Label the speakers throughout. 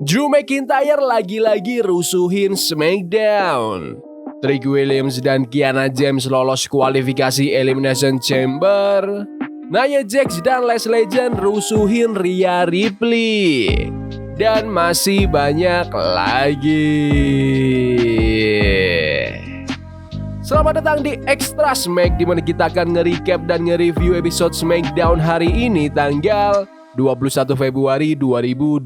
Speaker 1: Drew McIntyre lagi-lagi rusuhin SmackDown. Trick Williams dan Kiana James lolos kualifikasi Elimination Chamber. Nia Jax dan Les Legend rusuhin Rhea Ripley. Dan masih banyak lagi. Selamat datang di Extra Smack, di mana kita akan nge-recap dan nge-review episode SmackDown hari ini tanggal 21 Februari 2026.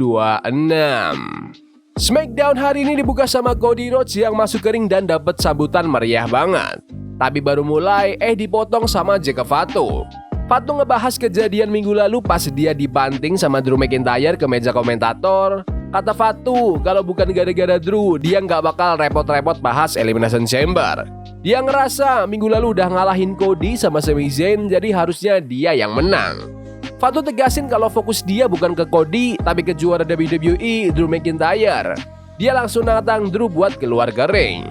Speaker 1: SmackDown hari ini dibuka sama Cody Rhodes yang masuk ke ring dan dapat sambutan meriah banget. Tapi baru mulai dipotong sama Jake Fatu. Fatu ngebahas kejadian minggu lalu pas dia dibanting sama Drew McIntyre ke meja komentator. Kata Fatu, kalau bukan gara-gara Drew, dia nggak bakal repot-repot bahas Elimination Chamber. Dia ngerasa minggu lalu udah ngalahin Cody sama Sami Zayn, jadi harusnya dia yang menang. Fatu tegasin kalau fokus dia bukan ke Cody, tapi ke juara WWE, Drew McIntyre. Dia langsung nantang Drew buat keluar ke ring.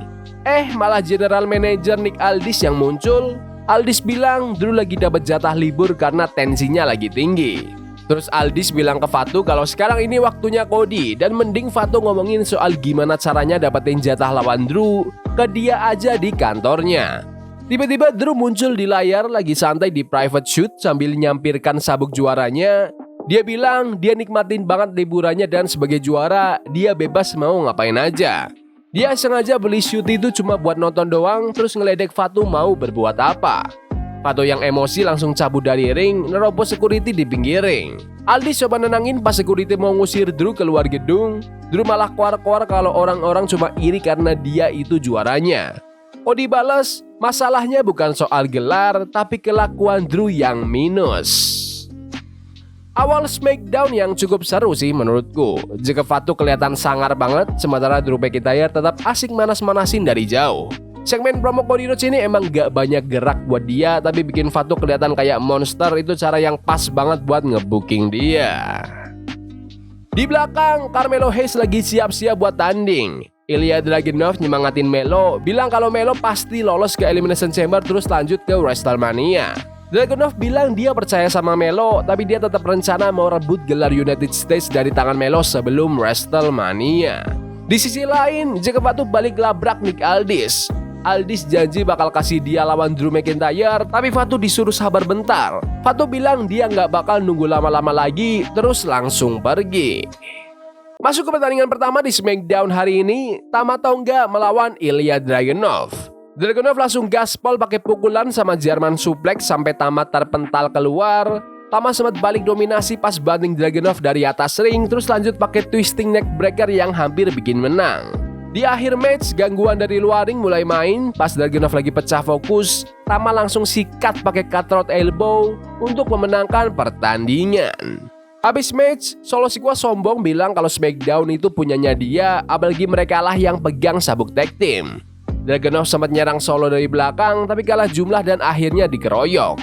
Speaker 1: Malah General Manager Nick Aldis yang muncul. Aldis bilang Drew lagi dapat jatah libur karena tensinya lagi tinggi. Terus Aldis bilang ke Fatu kalau sekarang ini waktunya Cody, dan mending Fatu ngomongin soal gimana caranya dapetin jatah lawan Drew ke dia aja di kantornya. Tiba-tiba Drew muncul di layar lagi santai di private shoot sambil nyampirkan sabuk juaranya. Dia bilang dia nikmatin banget liburannya dan sebagai juara dia bebas mau ngapain aja. Dia sengaja beli shoot itu cuma buat nonton doang, terus ngeledek Fatu mau berbuat apa. Fatu yang emosi langsung cabut dari ring, nerobos security di pinggir ring. Aldis coba nenangin pas security mau ngusir Drew keluar gedung. Drew malah kuar-kuar kalau orang-orang cuma iri karena dia itu juaranya. Cody balas, masalahnya bukan soal gelar, tapi kelakuan Drew yang minus. Awal SmackDown yang cukup seru sih menurutku. Jika Fatu kelihatan sangar banget, sementara Drew McIntyre tetap asik manas-manasin dari jauh. Segmen promo Cody Rhodes ini emang gak banyak gerak buat dia, tapi bikin Fatu kelihatan kayak monster. Itu cara yang pas banget buat ngebooking dia. Di belakang, Carmelo Hayes lagi siap-siap buat tanding. Ilya Dragunov nyemangatin Melo, bilang kalau Melo pasti lolos ke Elimination Chamber terus lanjut ke WrestleMania. Dragunov bilang dia percaya sama Melo, tapi dia tetap rencana mau rebut gelar United States dari tangan Melo sebelum WrestleMania. Di sisi lain, Jake Fatu balik labrak Nick Aldis. Aldis janji bakal kasih dia lawan Drew McIntyre, tapi Fatu disuruh sabar bentar. Fatu bilang dia nggak bakal nunggu lama-lama lagi, terus langsung pergi. Masuk ke pertandingan pertama di SmackDown hari ini, Tama Tonga melawan Ilya Dragunov. Dragunov langsung gaspol pakai pukulan sama German suplex sampai Tama terpental keluar. Tama sempat balik dominasi pas banting Dragunov dari atas ring, terus lanjut pakai twisting neck breaker yang hampir bikin menang. Di akhir match, gangguan dari luar ring mulai main. Pas Dragunov lagi pecah fokus, Tama langsung sikat pakai cutthroat elbow untuk memenangkan pertandingan. Habis match, Solo Sikoa sombong bilang kalau SmackDown itu punyanya dia, apalagi mereka lah yang pegang sabuk tag team. Dragunov sempat nyerang Solo dari belakang, tapi kalah jumlah dan akhirnya dikeroyok.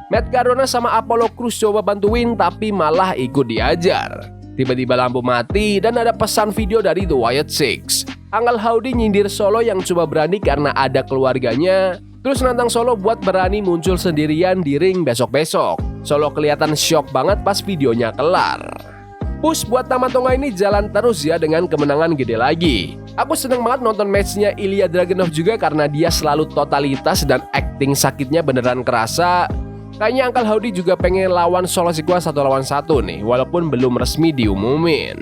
Speaker 1: Matt Cardona sama Apollo Crews coba bantuin, tapi malah ikut diajar. Tiba-tiba lampu mati dan ada pesan video dari The Wyatt Six. Uncle Howdy nyindir Solo yang coba berani karena ada keluarganya, terus nantang Solo buat berani muncul sendirian di ring besok-besok. Solo kelihatan shock banget pas videonya kelar. Push buat Tama Tonga ini jalan terus ya dengan kemenangan gede lagi. Aku seneng banget nonton matchnya Ilya Dragunov juga karena dia selalu totalitas dan acting sakitnya beneran kerasa. Kayaknya Uncle Howdy juga pengen lawan Solo Sikoa 1 lawan 1 nih, walaupun belum resmi diumumin.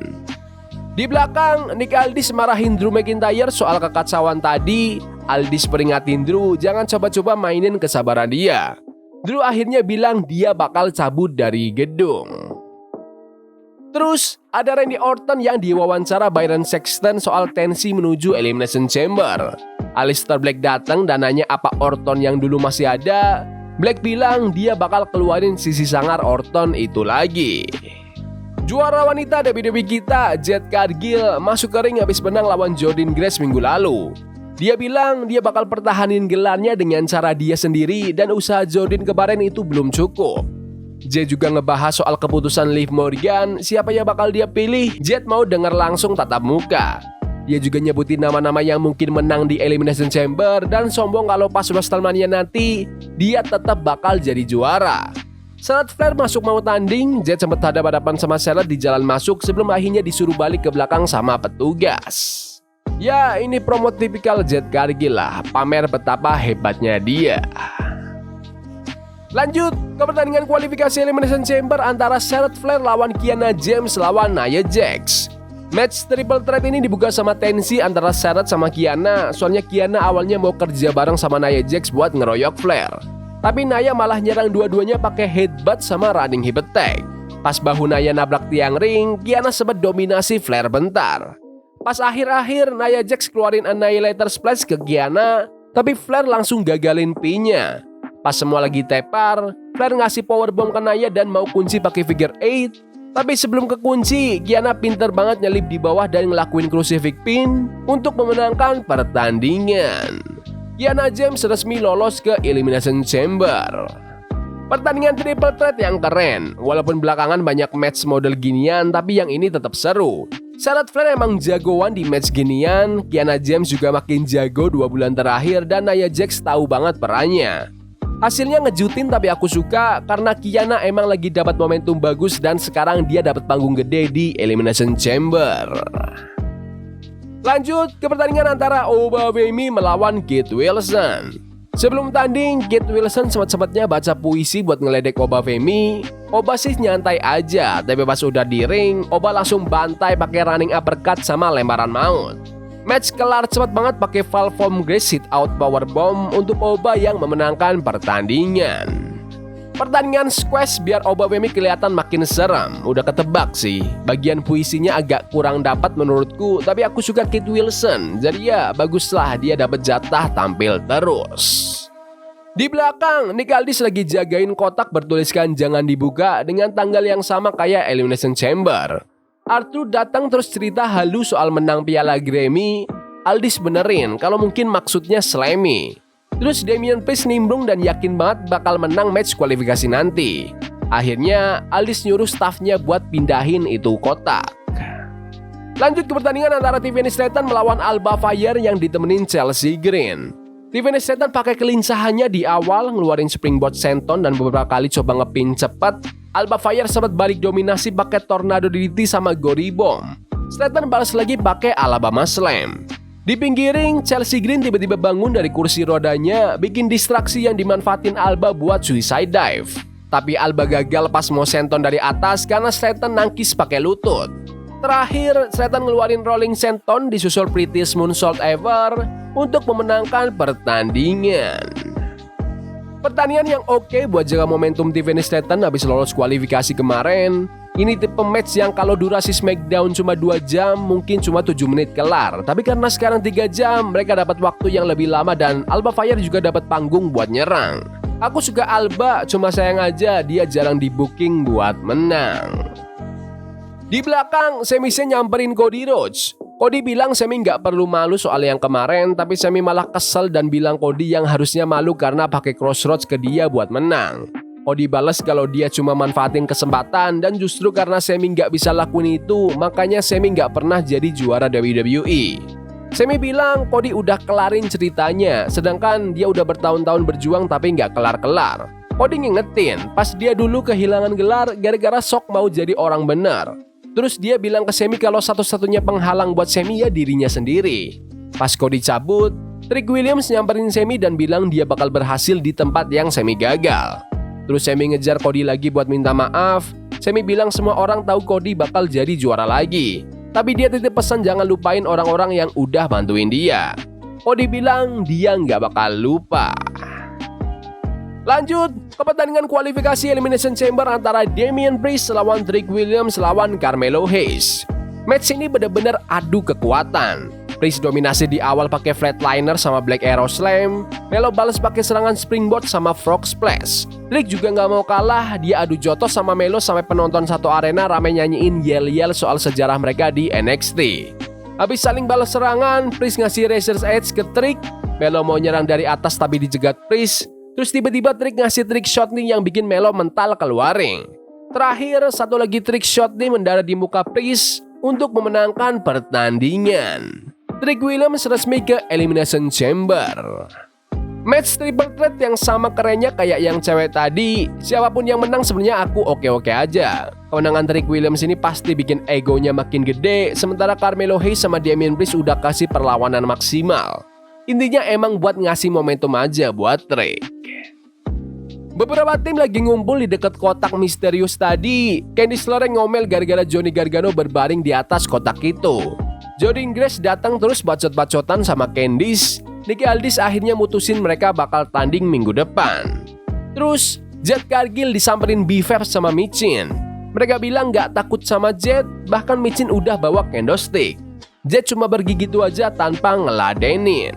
Speaker 1: Di belakang, Nick Aldis marahin Drew McIntyre soal kekacauan tadi. Aldis peringatin Drew jangan coba-coba mainin kesabaran dia. Drew akhirnya bilang dia bakal cabut dari gedung. Terus ada Randy Orton yang diwawancara Byron Saxton soal tensi menuju Elimination Chamber. Aleister Black datang dan nanya apa Orton yang dulu masih ada. Black bilang dia bakal keluarin sisi sangar Orton itu lagi. Juara wanita WWE kita, Jade Cargill, masuk ke ring habis menang lawan Jordynne Grace minggu lalu. Dia bilang dia bakal pertahanin gelarnya dengan cara dia sendiri dan usaha Jordynne kemarin itu belum cukup. Jade juga ngebahas soal keputusan Liv Morgan, siapa yang bakal dia pilih. Jade mau denger langsung tatap muka. Dia juga nyebutin nama-nama yang mungkin menang di Elimination Chamber dan sombong kalau pas WrestleMania nanti dia tetap bakal jadi juara. Saat Flair masuk mau tanding, Jet sempat hadap-hadapan sama Charlotte di jalan masuk sebelum akhirnya disuruh balik ke belakang sama petugas. Ya, ini promo tipikal Jet Cargill lah, pamer betapa hebatnya dia. Lanjut ke pertandingan kualifikasi Elimination Chamber antara Charlotte Flair lawan Kiana James lawan Nia Jax. Match triple threat ini dibuka sama tensi antara Charlotte sama Kiana, soalnya Kiana awalnya mau kerja bareng sama Nia Jax buat ngeroyok Flair. Tapi Nia malah nyerang dua-duanya pakai headbutt sama running hip attack. Pas bahu Nia nabrak tiang ring, Kiana sempat dominasi Flair bentar. Pas akhir-akhir, Nia Jax keluarin Annihilator Splash ke Kiana, tapi Flair langsung gagalin pinnya. Pas semua lagi tepar, Flair ngasih powerbomb ke Nia dan mau kunci pakai figure 8. Tapi sebelum kekunci, Kiana pinter banget nyelip di bawah dan ngelakuin crucifix pin untuk memenangkan pertandingan. Kiana James resmi lolos ke Elimination Chamber. Pertandingan triple threat yang keren. Walaupun belakangan banyak match model ginian, tapi yang ini tetap seru. Charlotte Flair emang jagoan di match ginian, Kiana James juga makin jago 2 bulan terakhir, dan Nia Jax tahu banget perannya. Hasilnya ngejutin tapi aku suka karena Kiana emang lagi dapat momentum bagus dan sekarang dia dapat panggung gede di Elimination Chamber. Lanjut ke pertandingan antara Oba Femi melawan Kate Wilson. Sebelum tanding, Kate Wilson sempat-sempatnya baca puisi buat ngeledek Oba Femi. Oba sih nyantai aja, tapi pas udah di ring, Oba langsung bantai pakai running uppercut sama lemparan maut. Match kelar cepat banget pakai Fall from Grace hit out powerbomb untuk Oba yang memenangkan pertandingan. Pertandingan squash biar Oba Femi kelihatan makin serem. Udah ketebak sih, bagian puisinya agak kurang dapat menurutku, tapi aku suka Kate Wilson. Jadi ya baguslah dia dapat jatah tampil terus. Di belakang, Nick Aldis lagi jagain kotak bertuliskan jangan dibuka dengan tanggal yang sama kayak Elimination Chamber. Arthur datang terus cerita halu soal menang piala Grammy. Aldis benerin kalau mungkin maksudnya Slammy. Terus Damian Priest nimbrung dan yakin banget bakal menang match kualifikasi nanti. Akhirnya Aldis nyuruh staffnya buat pindahin itu kotak. Lanjut ke pertandingan antara Tiffany Stratton melawan Alba Fire yang ditemenin Chelsea Green. Tiffany Stratton pakai kelincahannya di awal ngeluarin springboard senton dan beberapa kali coba ngepin cepat. Alba Fire sempat balik dominasi pakai tornado DDT sama Gory Bomb. Stratton balas lagi pakai Alabama Slam. Di pinggir ring, Chelsea Green tiba-tiba bangun dari kursi rodanya, bikin distraksi yang dimanfaatin Alba buat suicide dive. Tapi Alba gagal pas mau senton dari atas karena Stratton nangkis pakai lutut. Terakhir, Stratton ngeluarin rolling senton disusul Prettiest Moonsault Ever untuk memenangkan pertandingan. Pertandingan yang oke buat jaga momentum Tiffany Stratton habis lolos kualifikasi kemarin. Ini tipe match yang kalau durasi SmackDown cuma 2 jam, mungkin cuma 7 menit kelar. Tapi karena sekarang 3 jam, mereka dapat waktu yang lebih lama dan Alba Fire juga dapat panggung buat nyerang. Aku suka Alba, cuma sayang aja dia jarang di booking buat menang. Di belakang, Sami Zayn nyamperin Cody Rhodes. Cody bilang Sami nggak perlu malu soal yang kemarin, tapi Sami malah kesel dan bilang Cody yang harusnya malu karena pakai crossroads ke dia buat menang. Cody balas kalau dia cuma manfaatin kesempatan dan justru karena Sami nggak bisa lakuin itu, makanya Sami nggak pernah jadi juara WWE. Sami bilang Cody udah kelarin ceritanya, sedangkan dia udah bertahun-tahun berjuang tapi nggak kelar-kelar. Cody ngingetin, pas dia dulu kehilangan gelar gara-gara sok mau jadi orang benar. Terus dia bilang ke Sami kalau satu-satunya penghalang buat Sami ya dirinya sendiri. Pas Cody cabut, Trick Williams nyamperin Sami dan bilang dia bakal berhasil di tempat yang Sami gagal. Terus Sami ngejar Cody lagi buat minta maaf. Sami bilang semua orang tahu Cody bakal jadi juara lagi. Tapi dia titip pesan jangan lupain orang-orang yang udah bantuin dia. Cody bilang dia nggak bakal lupa. Lanjut ke pertandingan kualifikasi Elimination Chamber antara Damian Priest lawan Trick Williams lawan Carmelo Hayes. Match ini benar-benar adu kekuatan. Priest dominasi di awal pakai flatliner sama Black Arrow Slam. Melo balas pakai serangan springboard sama Frog Splash. Trick juga nggak mau kalah, dia adu jotos sama Melo sampai penonton satu arena rame nyanyiin yel-yel soal sejarah mereka di NXT. Habis saling balas serangan, Priest ngasih Razor's Edge ke Trick. Melo mau nyerang dari atas tapi dijegat Priest. Terus tiba-tiba Trick ngasih trick shot nih yang bikin Melo mental keluar ring. Terakhir, satu lagi trick shot nih mendarat di muka Priest untuk memenangkan pertandingan. Trick Williams resmi ke Elimination Chamber. Match triple threat yang sama kerennya kayak yang cewek tadi. Siapapun yang menang sebenarnya aku oke-oke aja. Kemenangan Trick Williams ini pasti bikin egonya makin gede, sementara Carmelo Hayes sama Damian Priest udah kasih perlawanan maksimal. Intinya emang buat ngasih momentum aja buat Trick. Beberapa tim lagi ngumpul di dekat kotak misterius tadi. Candice LeRae ngomel gara-gara Johnny Gargano berbaring di atas kotak itu. Jordynne Grace datang terus bacot-bacotan sama Candice. Nicky Aldis akhirnya mutusin mereka bakal tanding minggu depan. Terus Jade Cargill disamperin Bifab sama Michin. Mereka bilang gak takut sama Jade, bahkan Michin udah bawa kendo stick. Jade cuma pergi gitu aja tanpa ngeladenin.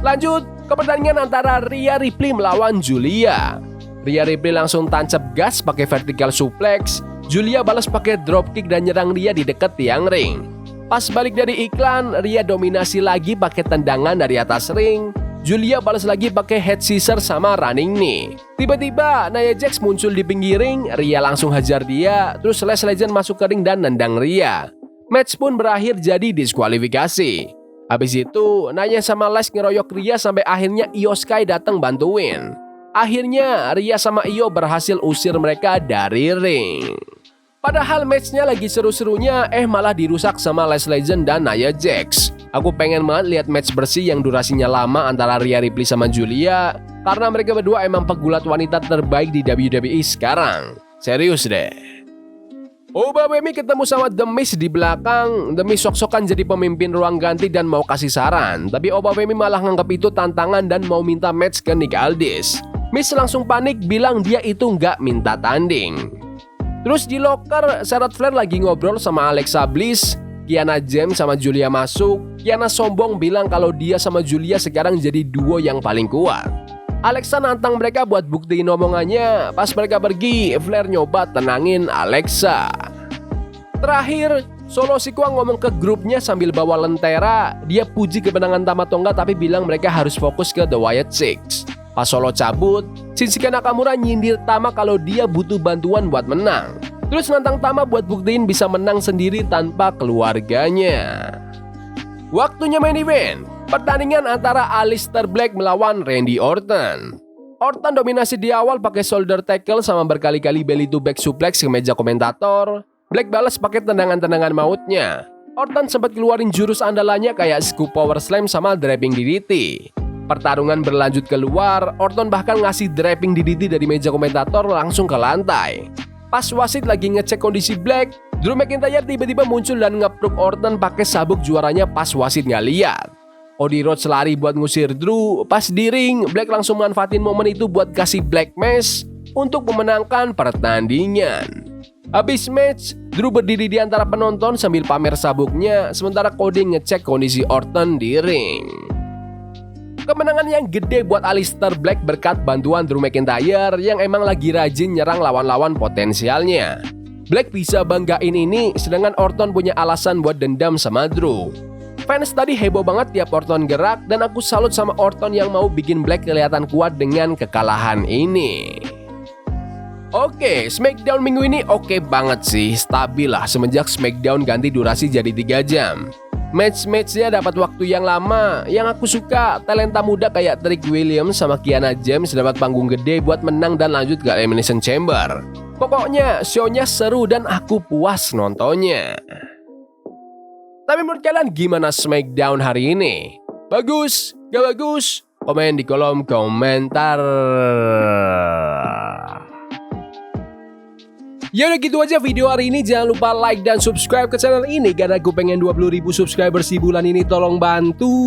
Speaker 1: Lanjut ke pertandingan antara Rhea Ripley melawan Julia. Rhea Ripley langsung tancap gas pakai vertical suplex. Julia balas pakai dropkick dan nyerang Rhea di dekat tiang ring. Pas balik dari iklan, Rhea dominasi lagi pakai tendangan dari atas ring. Julia balas lagi pakai head scissor sama running knee. Tiba-tiba Nia Jax muncul di pinggir ring, Rhea langsung hajar dia, terus Lash Legend masuk ke ring dan nendang Rhea. Match pun berakhir jadi diskualifikasi. Habis itu, Nia sama Lash ngeroyok Rhea sampai akhirnya Io Sky datang bantuin. Akhirnya Rhea sama Io berhasil usir mereka dari ring. Padahal matchnya lagi seru-serunya, malah dirusak sama Lash Legend dan Nia Jax. Aku pengen banget lihat match bersih yang durasinya lama antara Rhea Ripley sama Julia, karena mereka berdua emang pegulat wanita terbaik di WWE sekarang. Serius deh. Oba Femi ketemu sama The Miz di belakang. The Miz sok-sokan jadi pemimpin ruang ganti dan mau kasih saran, tapi Oba Femi malah nganggap itu tantangan dan mau minta match ke Nick Aldis. Miz langsung panik bilang dia itu nggak minta tanding. Terus di locker, Charlotte Flair lagi ngobrol sama Alexa Bliss. Kiana James sama Julia masuk. Kiana sombong bilang kalau dia sama Julia sekarang jadi duo yang paling kuat. Alexa nantang mereka buat buktiin omongannya. Pas mereka pergi, Flair nyoba tenangin Alexa. Terakhir, Solo Sikoa ngomong ke grupnya sambil bawa lentera. Dia puji kemenangan Tama Tonga tapi bilang mereka harus fokus ke The Wyatt Six. Pas Solo cabut, Shinsuke Nakamura nyindir Tama kalau dia butuh bantuan buat menang. Terus nantang Tama buat buktiin bisa menang sendiri tanpa keluarganya. Waktunya main event. Pertandingan antara Aleister Black melawan Randy Orton. Orton dominasi di awal pakai shoulder tackle sama berkali-kali belly to back suplex ke meja komentator. Black balas pakai tendangan-tendangan mautnya. Orton sempat keluarin jurus andalannya kayak scoop power slam sama draping DDT. Pertarungan berlanjut keluar, Orton bahkan ngasih draping DDT dari meja komentator langsung ke lantai. Pas wasit lagi ngecek kondisi Black, Drew McIntyre tiba-tiba muncul dan ngepruk Orton pakai sabuk juaranya pas wasit nggak lihat. Cody Rhodes lari buat ngusir Drew, pas di ring, Black langsung manfaatin momen itu buat kasih Black Mass untuk memenangkan pertandingan. Habis match, Drew berdiri di antara penonton sambil pamer sabuknya, sementara Cody ngecek kondisi Orton di ring. Kemenangan yang gede buat Aleister Black berkat bantuan Drew McIntyre yang emang lagi rajin nyerang lawan-lawan potensialnya. Black bisa banggain ini, sedangkan Orton punya alasan buat dendam sama Drew. Fans tadi heboh banget tiap Orton gerak dan aku salut sama Orton yang mau bikin Black kelihatan kuat dengan kekalahan ini. Oke, SmackDown minggu ini oke banget sih, stabil lah semenjak SmackDown ganti durasi jadi 3 jam. Match-matchnya dapat waktu yang lama. Yang aku suka, talenta muda kayak Trick Williams sama Kiana James dapat panggung gede buat menang dan lanjut ke Elimination Chamber. Pokoknya show-nya seru dan aku puas nontonnya. Tapi menurut kalian gimana SmackDown hari ini? Bagus? Gak bagus? Komen di kolom komentar. Ya udah gitu aja video hari ini. Jangan lupa like dan subscribe ke channel ini karena gue pengen 20.000 subscribers di bulan ini. Tolong bantu.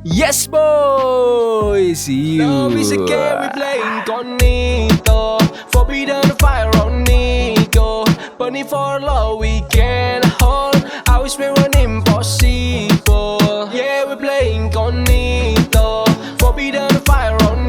Speaker 1: Yes boy. See you. Love is a game we play incognito. Forbidden fire on Nico. Bunny for love we can hold. I wish we were impossible. Yeah we play incognito. Forbidden fire on